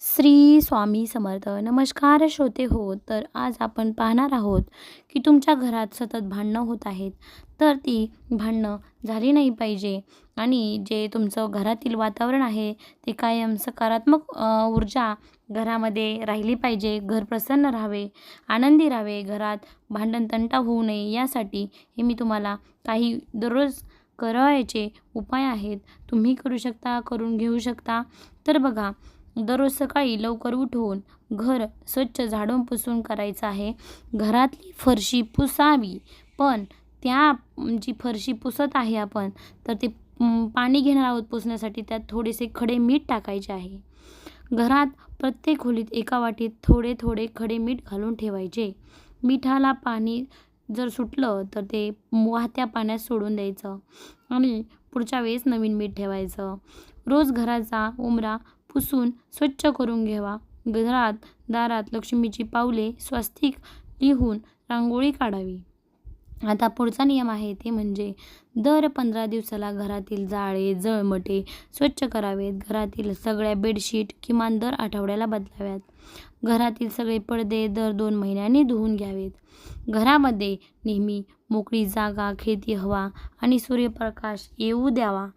श्री स्वामी समर्थ. नमस्कार श्रोते हो. तर आज आपण पाहणार आहोत की तुमच्या घरात सतत भांडणं होत आहेत. तर ती भांडणं झाली नाही पाहिजे आणि जे तुमचं घरातील वातावरण आहे ते कायम सकारात्मक ऊर्जा घरामध्ये राहिली पाहिजे. घर प्रसन्न राहावे, आनंदी राहावे, घरात भांडण तंटा होऊ नये यासाठी हे मी तुम्हाला काही दररोज करायचे उपाय आहेत. तुम्ही करू शकता, करून घेऊ शकता. तर बघा, दररोज सकाळी लवकर उठून घर स्वच्छ झाडून पुसून करायचं आहे. घरातली फरशी पुसावी, पण त्या जी फरशी पुसत आहे आपण, तर ते पाणी घेणार आहोत पुसण्यासाठी, त्यात थोडेसे खडे मीठ टाकायचे आहे. घरात प्रत्येक खोलीत एका वाटीत थोडे थोडे खडे मीठ घालून ठेवायचे. मिठाला पाणी जर सुटलं तर ते वाहत्या पाण्यात सोडून द्यायचं आणि पुढच्या वेळेस नवीन मीठ ठेवायचं. रोज घराचा उंबरा पुसून स्वच्छ करून घ्यावा. घरात दारात लक्ष्मीची पावले स्वस्तिक लिहून रांगोळी काढावी. आता पुढचा नियम आहे ते म्हणजे दर 15 दिवसाला घरातील जाळे जळमटे स्वच्छ करावेत. घरातील सगळ्या बेडशीट किमान दर आठवड्याला बदलाव्यात. घरातील सगळे पडदे दर 2 महिन्यांनी धुवून घ्यावेत. घरामध्ये नेहमी मोकळी जागा, खेळती हवा आणि सूर्यप्रकाश येऊ द्यावा.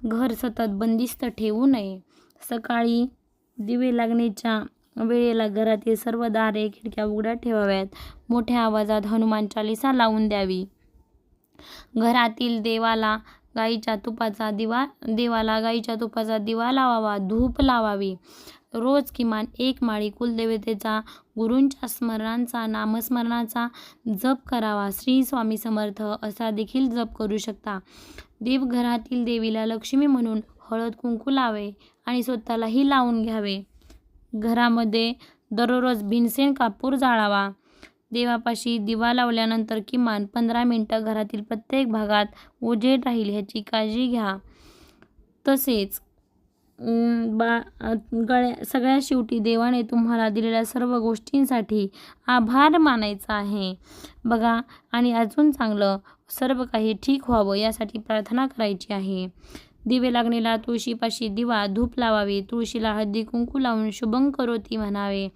घर सतत बंदिस्त ठेवू नये. सकाळी दिवे लागण्याच्या वेळेला घरातील सर्व दारे खिडक्या उघड्या ठेवाव्यात. मोठ्या आवाजात हनुमान चालीसा लावून द्यावी. घरातील देवाला गाईच्या तुपाचा दिवा लावावा. धूप लावावी. रोज किमान 1 माळी कुलदेवतेचा, गुरूंच्या स्मरणांचा, नामस्मरणाचा जप करावा. श्री स्वामी समर्थ असा देखील जप करू शकता. देवघरातील देवीला लक्ष्मी म्हणून हळद कुंकू लावे आणि स्वतःलाही लावून घ्यावे. घरामध्ये दररोज भीमसेन कापूर जाळावा. देवापाशी दिवा लावल्यानंतर किमान 15 मिनिटं घरातील प्रत्येक भागात उजेड राहील ह्याची काळजी घ्या. तसेच सगळ्यात शेवटी देवाने तुम्हाला दिलेल्या सर्व गोष्टींसाठी आभार मानायचा आहे. बघा, आणि अजून चांगलं सर्व काही ठीक व्हावं यासाठी प्रार्थना करायची आहे. दिवे लागणीला तुळशीपाशी दिवा धूप लावावी. तुळशीला हळदी कुंकू लावून शुभं करोती म्हणावे.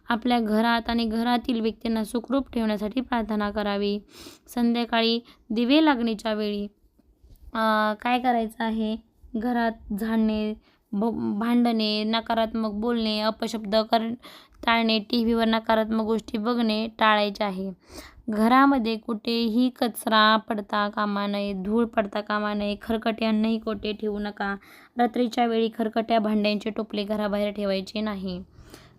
आपल्या घरात आणि घरातील व्यक्तींना सुखरूप ठेवण्यासाठी प्रार्थना करावी. संध्याकाळी दिवे लागणीच्या वेळी काय करायचं आहे, घरात झाडणे, भांडणे, नकारात्मक बोलणे, अपशब्द टाळणे, टीव्हीवर नकारात्मक गोष्टी बघणे टाळायचे आहे. घरामध्ये कुठेही कचरा पडता कामा नये, धूळ पडता कामा नये, खरकटे अन्नही कोठे ठेवू नका. रात्रीच्या वेळी खरकट्या भांड्यांचे टोपले घराबाहेर ठेवायचे नाही.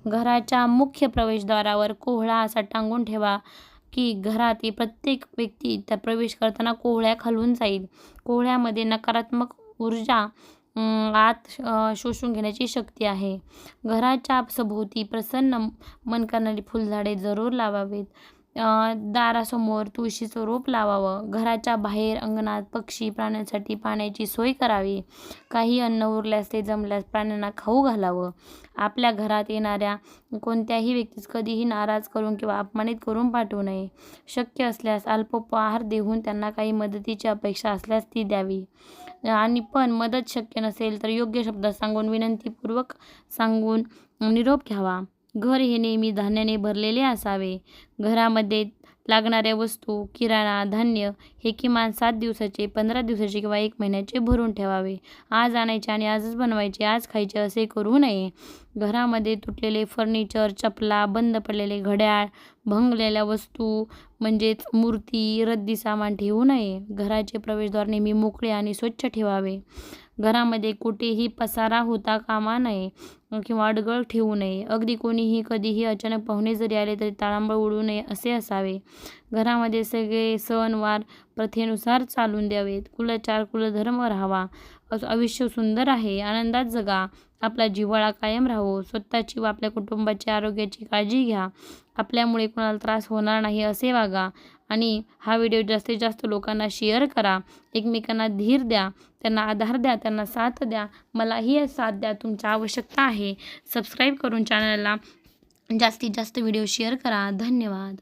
घराच्या मुख्य प्रवेशद्वारावर कोहळा असा टांगून ठेवा की घरातील प्रत्येक व्यक्ती त्या प्रवेश करताना कोहळ्या खालून जाईल. कोहळ्यामध्ये नकारात्मक ऊर्जा आत शोषून घेण्याची शक्ती आहे. घराच्या सभोवती प्रसन्न मन करणारी फुलझाडे जरूर लावावीत. दारासमोर तुळशीचं रोप लावावं. घराच्या बाहेर अंगणात पक्षी प्राण्यांसाठी पाण्याची सोय करावी. काही अन्न उरल्यास ते जमल्यास प्राण्यांना खाऊ घालावं. आपल्या घरात येणाऱ्या कोणत्याही व्यक्तीस कधीही नाराज करून किंवा अपमानित करून पाठवू नये. शक्य असल्यास अल्पोपहार देऊन त्यांना काही मदतीची अपेक्षा असल्यास ती द्यावी. आणि पण मदत शक्य नसेल तर योग्य शब्द सांगून विनंतीपूर्वक सांगून निरोप घ्यावा. घर हे नेहमी धान्याने भरलेले असावे. घरामध्ये लागणाऱ्या वस्तू, किराणा, धान्य हे किमान 7 दिवसाचे, 15 दिवसाचे किंवा 1 महिन्याचे भरून ठेवावे. आज आणायचे आणि आजच बनवायचे, आज खायचे असे करू नये. घरामध्ये तुटलेले फर्निचर, चपला, बंद पडलेले घड्याळ, भंगलेल्या वस्तू म्हणजेच मूर्ती, रद्दी सामान ठेवू नये. घराचे प्रवेशद्वार नेहमी मोकळे आणि स्वच्छ ठेवावे. घरामध्ये कुठेही पसारा होता कामा नये किंवा अडगळ ठेवू नये. अगदी कोणीही कधीही अचानक पाहुणे जरी आले तरी ताळंबळ उडू नये असे असावे. घरामध्ये सगळे सणवार प्रथेनुसार चालून द्यावेत. कुलाचार, कुलधर्म राहावा. आयुष्य सुंदर आहे, आनंदात जगा. आपला जिव्हाळा कायम राहो. स्वतःची व आपल्या कुटुंबाची आरोग्याची काळजी घ्या. आपल्यामुळे कोणाला त्रास होणार नाही असे वागा. आणि हा व्हिडिओ जास्तीत जास्त लोकांना शेअर करा. एकमेकांना धीर द्या, त्यांना आधार द्या, त्यांना साथ द्या. मलाही साथ द्या, तुमची आवश्यकता आहे. सबस्क्राईब करून चॅनलला जास्तीत जास्त व्हिडिओ शेअर करा. धन्यवाद.